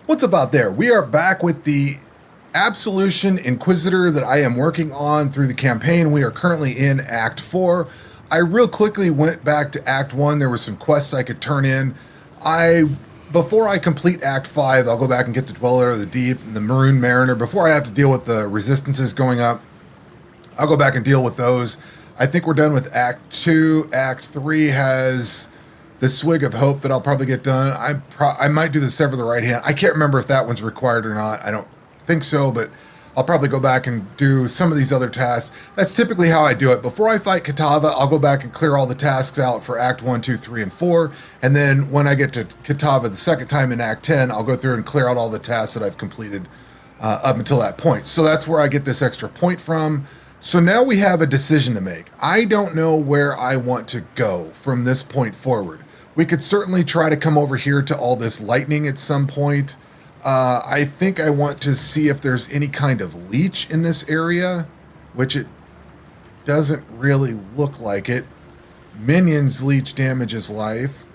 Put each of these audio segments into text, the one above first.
What's up out there? We are back with the Absolution Inquisitor that I am working on through the campaign. We are currently in Act 4. I real quickly went back to Act 1. There were some quests I could turn in. Before I complete Act 5, I'll go back and get the Dweller of the Deep and the Maroon Mariner. Before I have to deal with the resistances going up, I'll go back and deal with those. I think we're done with Act 2. Act 3 has the Swig of Hope that I'll probably get done. I might do the Sever the Right Hand. I can't remember if that one's required or not. I don't think so, but I'll probably go back and do some of these other tasks. That's typically how I do it. Before I fight Kitava, I'll go back and clear all the tasks out for Act 1, 2, 3, and 4. And then when I get to Kitava the second time in Act 10, I'll go through and clear out all the tasks that I've completed up until that point. So that's where I get this extra point from. So now we have a decision to make. I don't know where I want to go from this point forward. We could certainly try to come over here to all this lightning at some point. I think I want to see if there's any kind of leech in this area, which it doesn't really look like it. Minions leech damages life.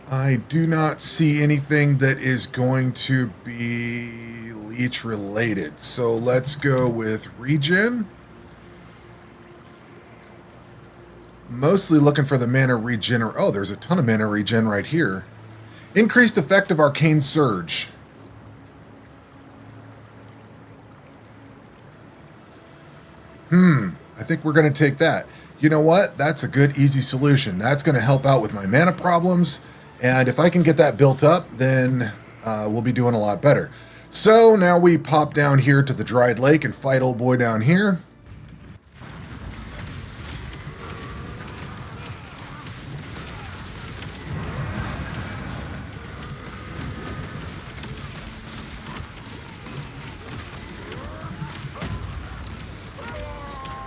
I do not see anything that is going to be leech related. So let's go with regen. Mostly looking for the mana regen. Oh, there's a ton of mana regen right here. Increased effective arcane surge. I think we're going to take that. You know what? That's a good, easy solution. That's going to help out with my mana problems. And if I can get that built up, then we'll be doing a lot better. So now we pop down here to the dried lake and fight old boy down here.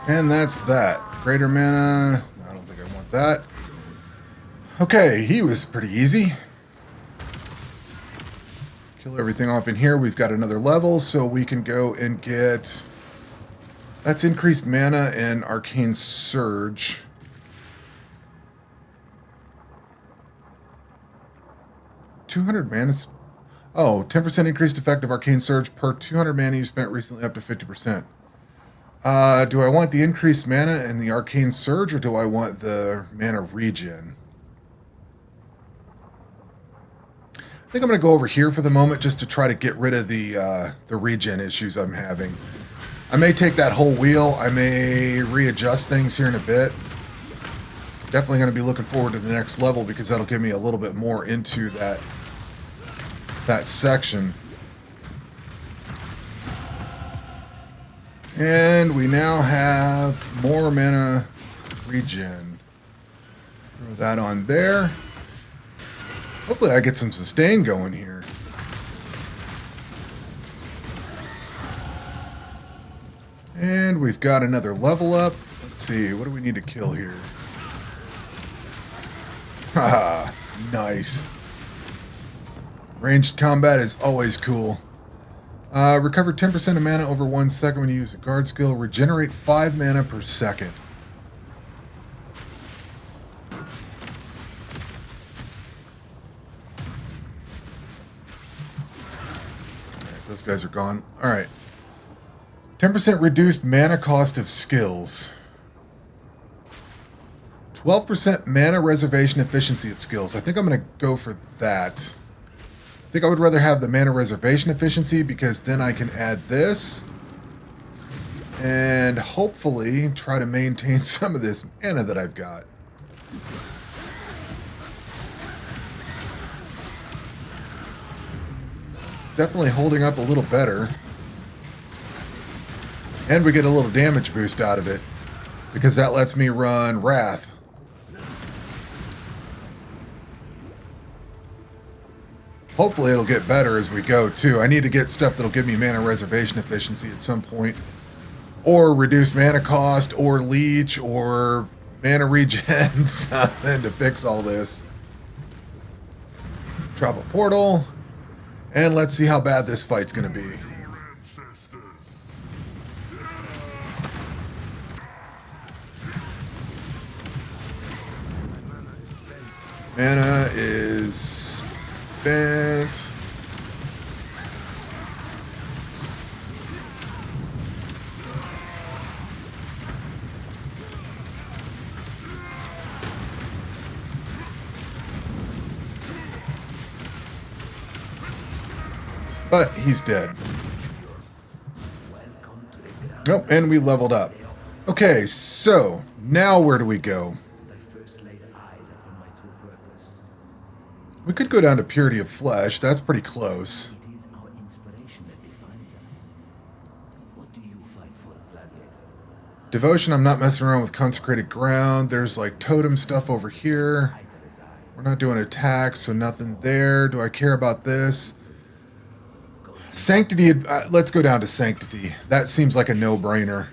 And that's that. Greater mana. I don't think I want that. Okay, he was pretty easy. Kill everything off in here. We've got another level, so we can go and get... That's increased mana and arcane surge. $200 mana. Oh, 10% increased effective arcane surge per 200 mana you spent recently up to 50%. Do I want the increased mana and the arcane surge, or do I want the mana regen? I think I'm going to go over here for the moment just to try to get rid of the regen issues I'm having. I may take that whole wheel. I may readjust things here in a bit. Definitely going to be looking forward to the next level because that'll give me a little bit more into that section. And we now have more mana regen. Throw that on there. Hopefully I get some sustain going here. And we've got another level up. Let's see, what do we need to kill here? Haha, nice. Ranged combat is always cool. Recover 10% of mana over 1 second when you use a guard skill. Regenerate 5 mana per second. Alright, those guys are gone. Alright. 10% reduced mana cost of skills. 12% mana reservation efficiency of skills. I think I'm going to go for that. I think I would rather have the mana reservation efficiency because then I can add this and hopefully try to maintain some of this mana that I've got. It's definitely holding up a little better. And we get a little damage boost out of it because that lets me run Wrath. Hopefully it'll get better as we go, too. I need to get stuff that'll give me mana reservation efficiency at some point. Or reduce mana cost, or leech, or mana regen, something to fix all this. Drop a portal. And let's see how bad this fight's going to be. Mana is Vent. But he's dead. Nope, and we leveled up. Okay, so now where do we go? We could go down to Purity of Flesh. That's pretty close. It is our inspiration that defines us. What do you fight for, Gladiator? Devotion, I'm not messing around with Consecrated Ground. There's like totem stuff over here. We're not doing attacks, so nothing there. Do I care about this? Sanctity, let's go down to Sanctity. That seems like a no-brainer.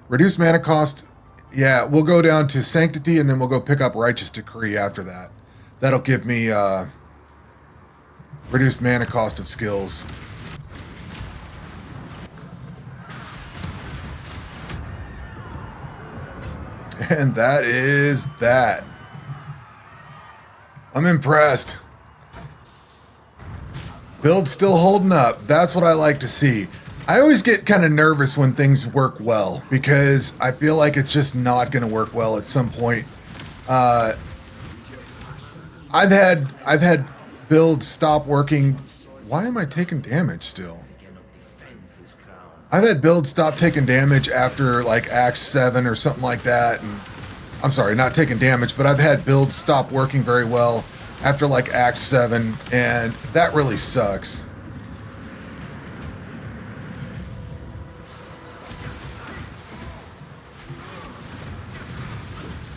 Reduce mana cost. Yeah, we'll go down to Sanctity, and then we'll go pick up Righteous Decree after that. That'll give me reduced mana cost of skills. And that is that. I'm impressed. Build's still holding up. That's what I like to see. I always get kind of nervous when things work well because I feel like it's just not going to work well at some point. I've had builds stop working. Why am I taking damage still? I've had builds stop taking damage after like Act 7 or something like that. And I'm sorry, not taking damage, but I've had builds stop working very well after like Act 7, and that really sucks.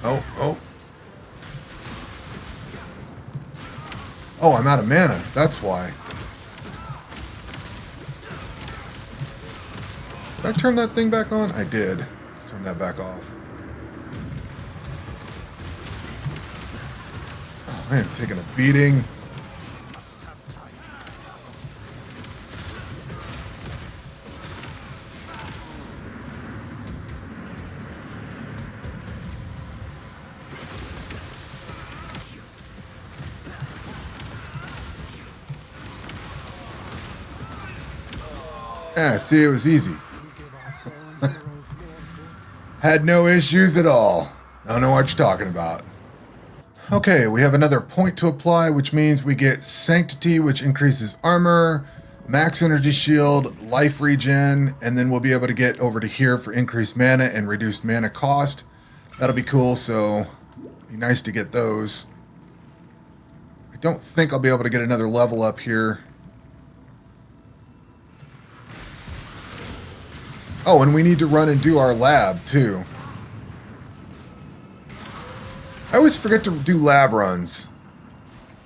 Oh. Oh, I'm out of mana. That's why. Did I turn that thing back on? I did. Let's turn that back off. Oh, man, taking a beating. Yeah, see, it was easy. Had no issues at all. I don't know what you're talking about. Okay, we have another point to apply, which means we get Sanctity, which increases armor, max energy shield, life regen, and then we'll be able to get over to here for increased mana and reduced mana cost. That'll be cool, so be nice to get those. I don't think I'll be able to get another level up here. Oh, and we need to run and do our lab, too. I always forget to do lab runs.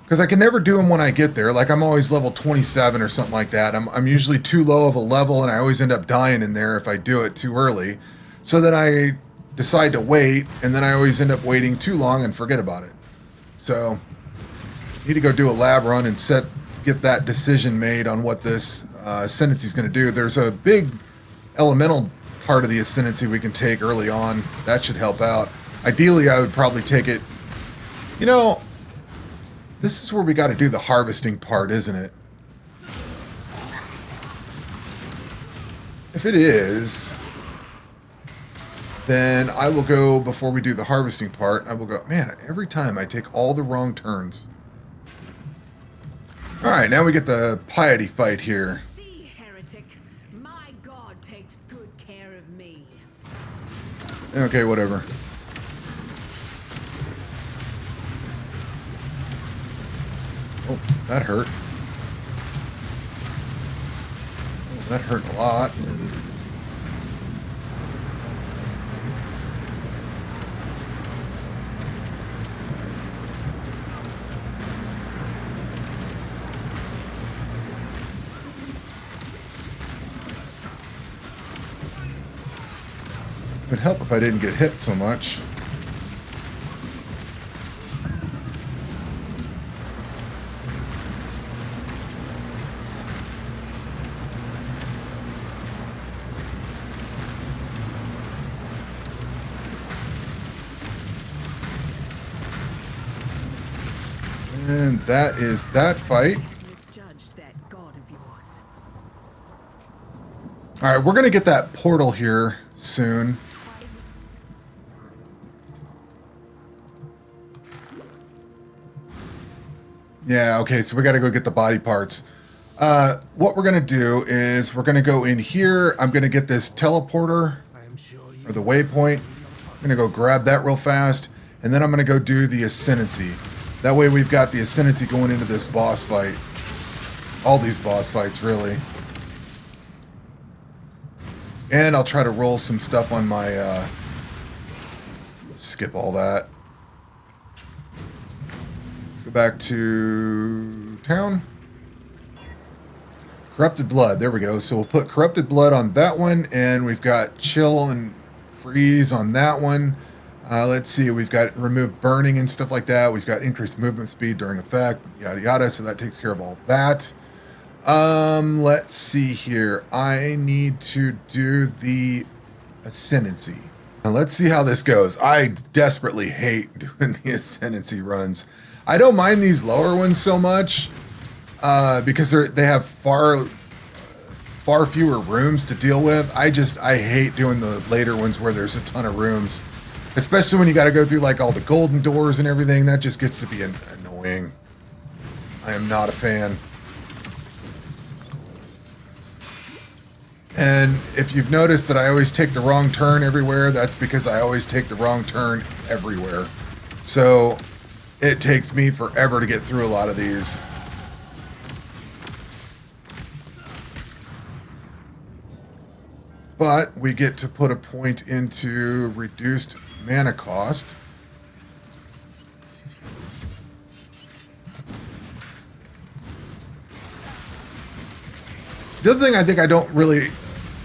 Because I can never do them when I get there. Like, I'm always level 27 or something like that. I'm usually too low of a level, and I always end up dying in there if I do it too early. So then I decide to wait, and then I always end up waiting too long and forget about it. So, need to go do a lab run and get that decision made on what this ascendancy is going to do. There's a big elemental part of the ascendancy we can take early on. That should help out. Ideally, I would probably take it. You know, this is where we got to do the harvesting part, isn't it? If it is, then I will go, before we do the harvesting part, I will go, man, every time I take all the wrong turns. Alright, now we get the piety fight here. See, heretic, my God takes good care of me. Okay, whatever. Oh, that hurt. Oh, that hurt a lot. It'd help if I didn't get hit so much. And that is that fight. Misjudged that god of yours. All right, we're going to get that portal here soon. Yeah, okay, so we got to go get the body parts. What we're going to do is we're going to go in here. I'm going to get this teleporter or the waypoint. I'm going to go grab that real fast. And then I'm going to go do the ascendancy. That way we've got the ascendancy going into this boss fight. All these boss fights, really. And I'll try to roll some stuff on my... skip all that. Let's go back to town. Corrupted blood. There we go. So we'll put corrupted blood on that one. And we've got chill and freeze on that one. Let's see. We've got remove burning and stuff like that. We've got increased movement speed during effect. Yada, yada. So that takes care of all that. Let's see here. I need to do the ascendancy. Now let's see how this goes. I desperately hate doing the ascendancy runs. I don't mind these lower ones so much because they have far fewer rooms to deal with. I hate doing the later ones where there's a ton of rooms, especially when you got to go through like all the golden doors and everything. That just gets to be annoying. I am not a fan. And if you've noticed that I always take the wrong turn everywhere, that's because I always take the wrong turn everywhere. So it takes me forever to get through a lot of these. But we get to put a point into reduced mana cost. The other thing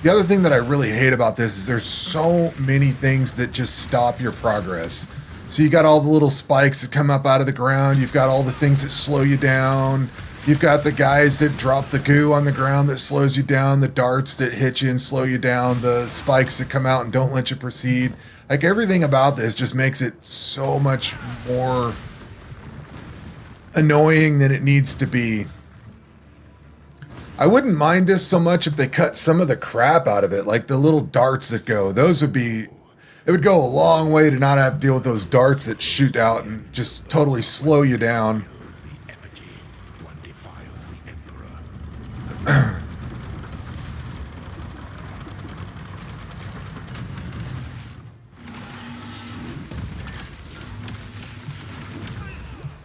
the other thing that I really hate about this is there's so many things that just stop your progress. So you got all the little spikes that come up out of the ground. You've got all the things that slow you down. You've got the guys that drop the goo on the ground that slows you down. The darts that hit you and slow you down. The spikes that come out and don't let you proceed. Like everything about this just makes it so much more annoying than it needs to be. I wouldn't mind this so much if they cut some of the crap out of it, like the little darts that go. It would go a long way to not have to deal with those darts that shoot out and just totally slow you down.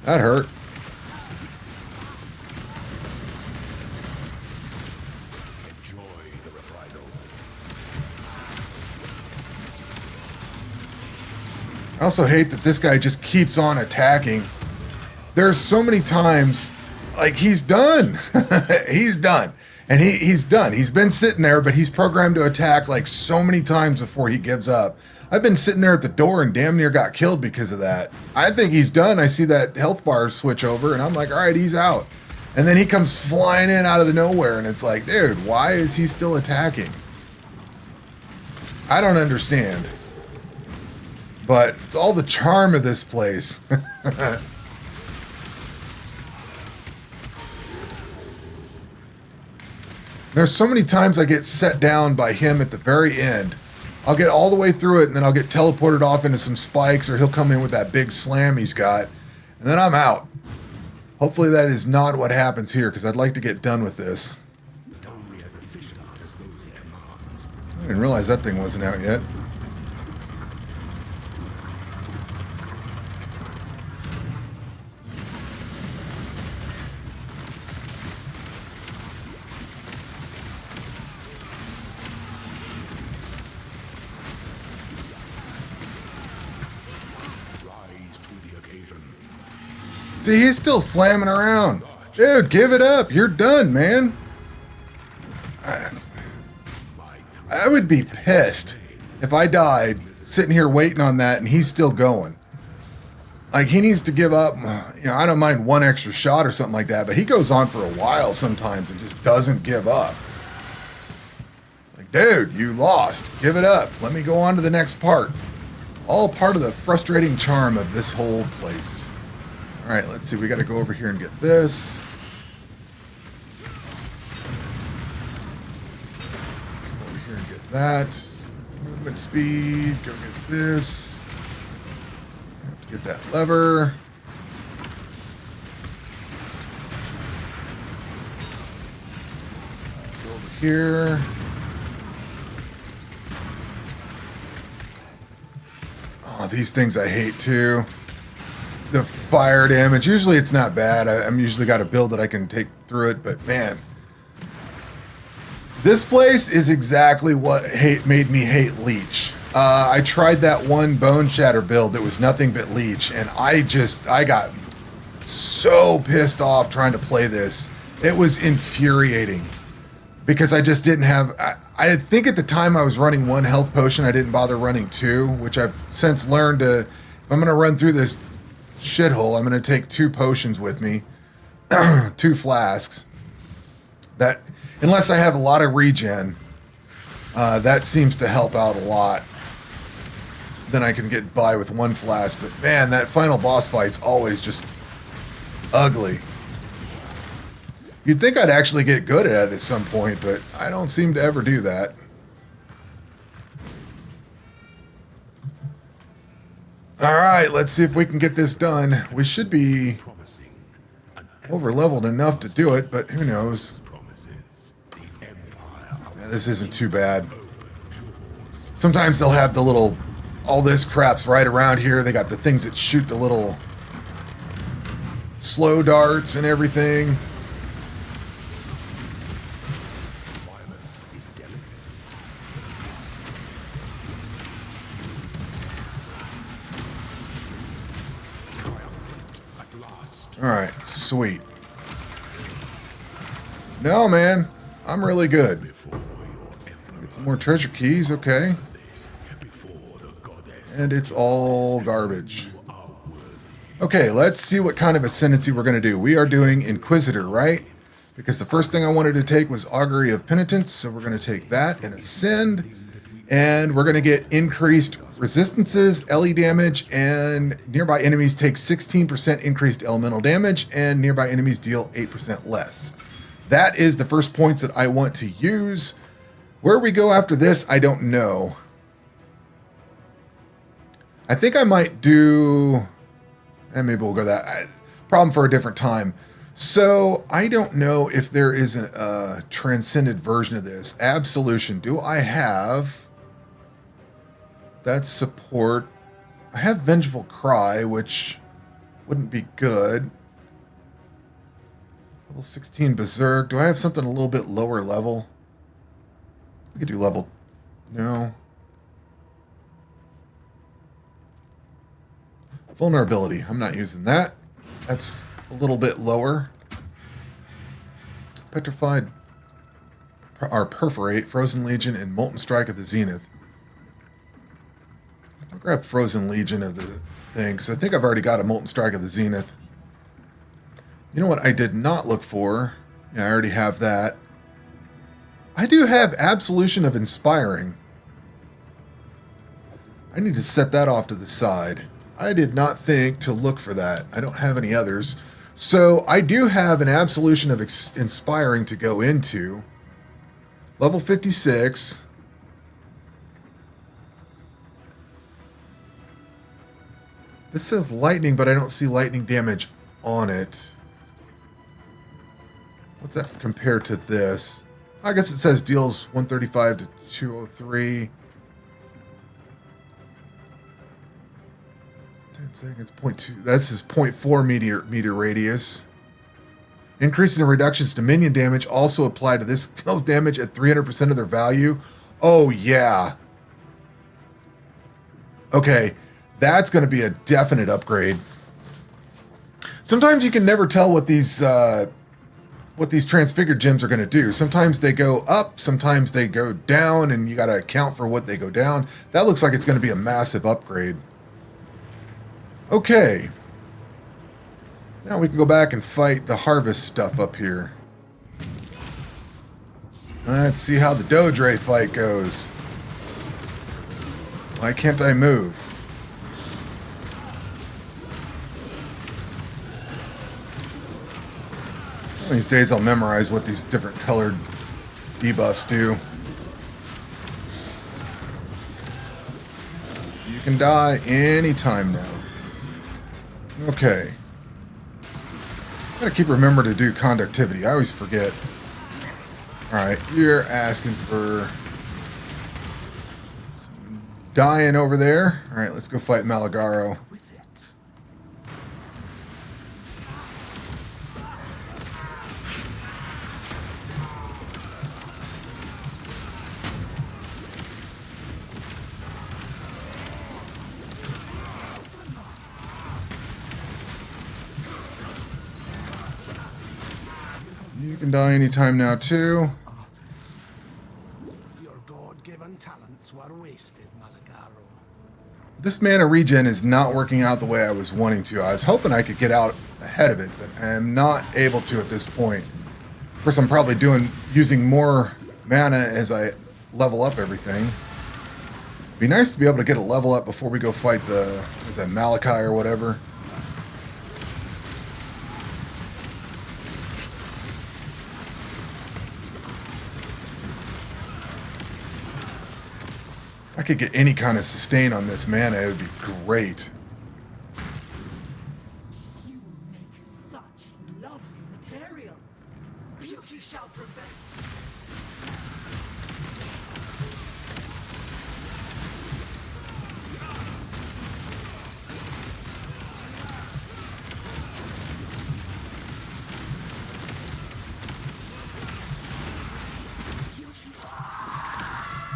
That hurt. I also hate that this guy just keeps on attacking. There's so many times, like, he's done. He's done. And he's done. He's been sitting there, but he's programmed to attack like so many times before he gives up. I've been sitting there at the door and damn near got killed because of that. I think he's done. I see that health bar switch over and I'm like, all right, he's out. And then he comes flying in out of the nowhere and it's like, dude, why is he still attacking? I don't understand. But it's all the charm of this place. There's so many times I get set down by him at the very end. I'll get all the way through it and then I'll get teleported off into some spikes or he'll come in with that big slam he's got. And then I'm out. Hopefully that is not what happens here because I'd like to get done with this. I didn't realize that thing wasn't out yet. See, he's still slamming around. Dude, give it up. You're done, man. I would be pissed if I died sitting here waiting on that and he's still going. Like, he needs to give up. You know, I don't mind one extra shot or something like that, but he goes on for a while sometimes and just doesn't give up. It's like, dude, you lost. Give it up. Let me go on to the next part. All part of the frustrating charm of this whole place. Alright, let's see. We got to go over here and get this. Go over here and get that. Movement speed. Go get this. Have to get that lever. Go over here. Oh, these things I hate too. The fire damage. Usually it's not bad. I'm usually got a build that I can take through it, but man. This place is exactly what made me hate Leech. I tried that one Bone Shatter build that was nothing but Leech, and I got so pissed off trying to play this. It was infuriating. Because I just didn't have... I think at the time I was running 1 health potion. I didn't bother running 2, which I've since learned to... If I'm going to run through this shithole, I'm going to take 2 potions with me. 2 flasks. That, unless I have a lot of regen, that seems to help out a lot. Then I can get by with 1 flask. But man, that final boss fight's always just ugly. You'd think I'd actually get good at it at some point, but I don't seem to ever do that. Alright, let's see if we can get this done. We should be over-leveled enough to do it, but who knows. Yeah, this isn't too bad. Sometimes they'll have the little... All this crap's right around here. They got the things that shoot the little slow darts and everything. Alright, sweet. No, man. I'm really good. Get some more treasure keys, okay. And it's all garbage. Okay, let's see what kind of ascendancy we're going to do. We are doing Inquisitor, right? Because the first thing I wanted to take was Augury of Penitence, so we're going to take that and ascend. And we're going to get increased resistances, LE damage, and nearby enemies take 16% increased elemental damage, and nearby enemies deal 8% less. That is the first points that I want to use. Where we go after this, I don't know. I think I might do... And maybe we'll go that... Problem for a different time. So, I don't know if there is a transcended version of this. Absolution. Do I have... That's support. I have Vengeful Cry, which wouldn't be good. Level 16 Berserk. Do I have something a little bit lower level? We could do level... No. Vulnerability. I'm not using that. That's a little bit lower. Petrified... Or Perforate, Frozen Legion, and Molten Strike of the Zenith. I'll grab Frozen Legion of the thing, because I think I've already got a Molten Strike of the Zenith. You know what I did not look for? Yeah, I already have that. I do have Absolution of Inspiring. I need to set that off to the side. I did not think to look for that. I don't have any others. So I do have an Absolution of Inspiring to go into. Level 56. This says lightning, but I don't see lightning damage on it. What's that compared to this? I guess it says deals 135 to 203. 10 seconds, 0.2. That's his 0.4 meter radius. Increases and reductions to minion damage also apply to this. Deals damage at 300% of their value. Oh, yeah. Okay. That's going to be a definite upgrade. Sometimes you can never tell what these transfigured gems are going to do. Sometimes they go up, sometimes they go down, and you got to account for what they go down. That looks like it's going to be a massive upgrade. Okay. Now we can go back and fight the harvest stuff up here. Let's see how the Dodre fight goes. Why can't I move? One of these days I'll memorize what these different colored debuffs do. You can die anytime now. Okay. Gotta keep remembering to do conductivity. I always forget. Alright, you're asking for some dying over there. Alright, let's go fight Malagaro. You can die anytime now, too. Your God-given talents were wasted, Malagaro. This mana regen is not working out the way I was wanting to. I was hoping I could get out ahead of it, but I am not able to at this point. Of course, I'm probably using more mana as I level up everything. Be nice to be able to get a level up before we go fight the, is that Malachi or whatever? If I could get any kind of sustain on this mana, it would be great. You make such lovely material. Beauty shall prevail.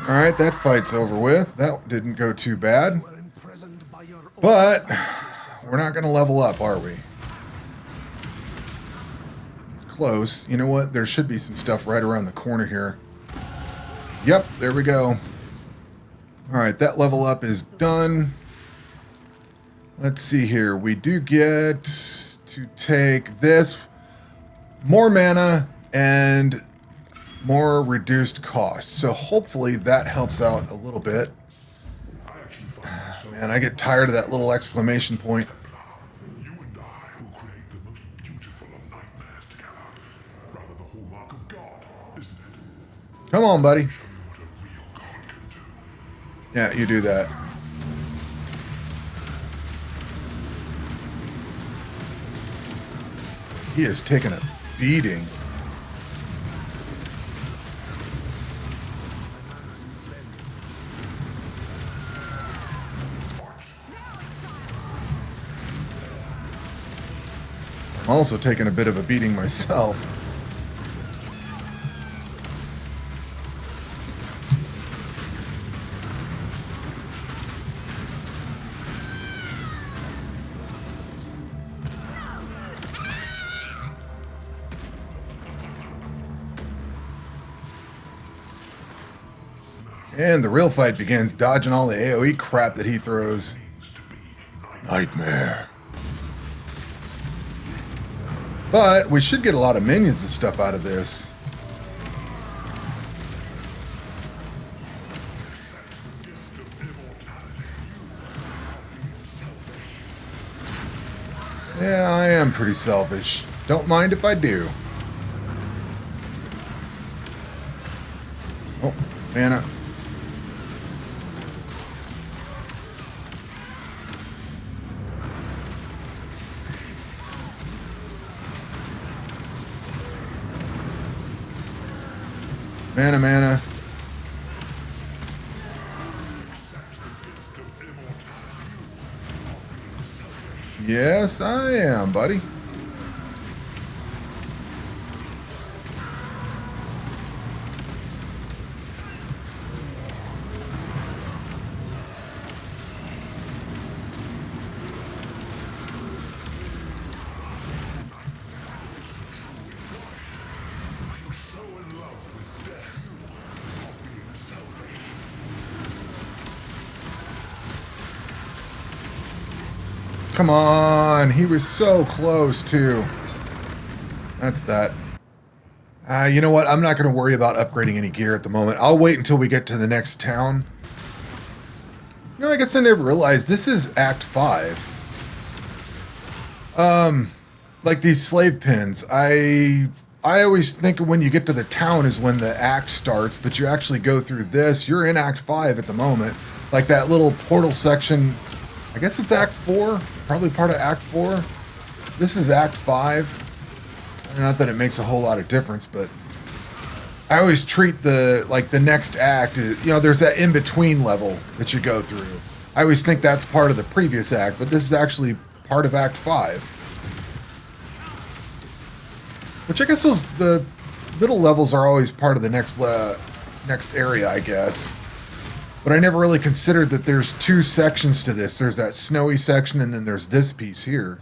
Alright, that fight's over with. That didn't go too bad. You were imprisoned by your own But reputation. we're not going to level up, are we? Close. You know what? There should be some stuff right around the corner here. Yep, there we go. Alright, that level up is done. Let's see here. We do get to take this. More mana and more reduced cost. So hopefully that helps out a little bit. Man, I get tired of that little exclamation point. You and I will create the most beautiful of nightmares together. Rather the hallmark of God, isn't it? Come on, buddy. Show you what a real God can do. Yeah, you do that. He is taking a beating. I'm also taking a bit of a beating myself. And the real fight begins, dodging all the AoE crap that he throws. Nightmare. But we should get a lot of minions and stuff out of this. Yeah, I am pretty selfish. Don't mind if I do. Oh, mana. Mana. Yes, I am, buddy. Come on, he was so close too. That's that. You know what? I'm not going to worry about upgrading any gear at the moment. I'll wait until we get to the next town. You know, I guess I never realized this is Act 5. like these slave pins. I always think when you get to the town is when the act starts, but you actually go through this. You're in Act 5 at the moment. Like that little portal section, I guess it's Act 4, probably part of Act 4. This is Act 5. Not that it makes a whole lot of difference, but I always treat the next act, there's that in-between level that you go through. I always think that's part of the previous act, but this is actually part of Act 5. Which I guess the middle levels are always part of the next area, I guess. But I never really considered that there's two sections to this. There's that snowy section, and then there's this piece here.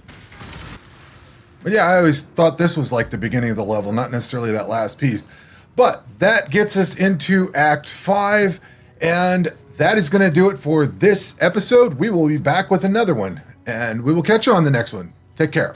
But yeah, I always thought this was like the beginning of the level, not necessarily that last piece. But that gets us into Act 5, and that is going to do it for this episode. We will be back with another one, and we will catch you on the next one. Take care.